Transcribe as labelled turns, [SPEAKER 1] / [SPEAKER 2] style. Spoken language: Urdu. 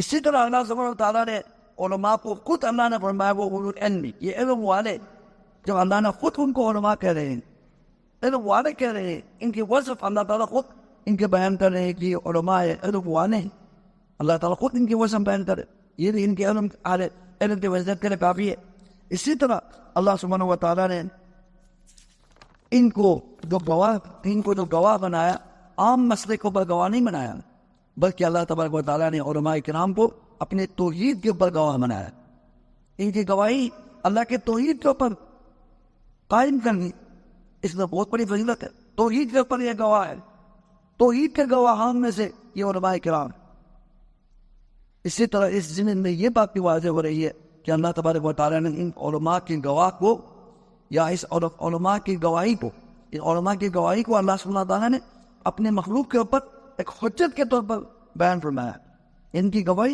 [SPEAKER 1] اسی طرح اللہ سبحانہ وتعالیٰ نے علماء کو خود اللہ نے فرمایا وہ اولو العلم، یہ علم والے، جب اللہ نے خود ان کو علماء کہہ رہے ہیں، علم والے کہہ رہے ہیں، ان کی وصف اللہ تعالیٰ خود ان کے بیان کر رہے ہیں کہ یہ علماء ہے، علم والے ہیں، اللہ تعالیٰ خود ان کی وصف بیان کرے، یہ ان کے علم کی وضاحت کے لیے کافی ہے۔ اسی طرح اللہ سبحانہ وتعالیٰ نے ان کو جو گواہ بنایا، عام مسئلے کو پر گواہ نہیں بنایا، بلکہ اللہ تبارک و تعالیٰ نے علماء کرام کو اپنے توحید کے اوپر گواہ بنایا۔ ان کی گواہی اللہ کے توحید کے اوپر قائم کرنی، اس میں بہت بڑی فضیلت ہے۔ توحید کے اوپر یہ گواہ ہے، توحید کے گواہان میں سے یہ علماء کرام۔ اسی طرح اس ضمن میں یہ بات بھی واضح ہو رہی ہے کہ اللہ تبارک و تعالیٰ نے ان علماء کی گواہ کو، یا اس علماء کی گواہی کو، ان علماء کی گواہی کو اللہ سبحانہ تعالیٰ نے اپنے مخلوق کے اوپر ایک حجت کے طور پر بیان فرمایا۔ ان کی گواہی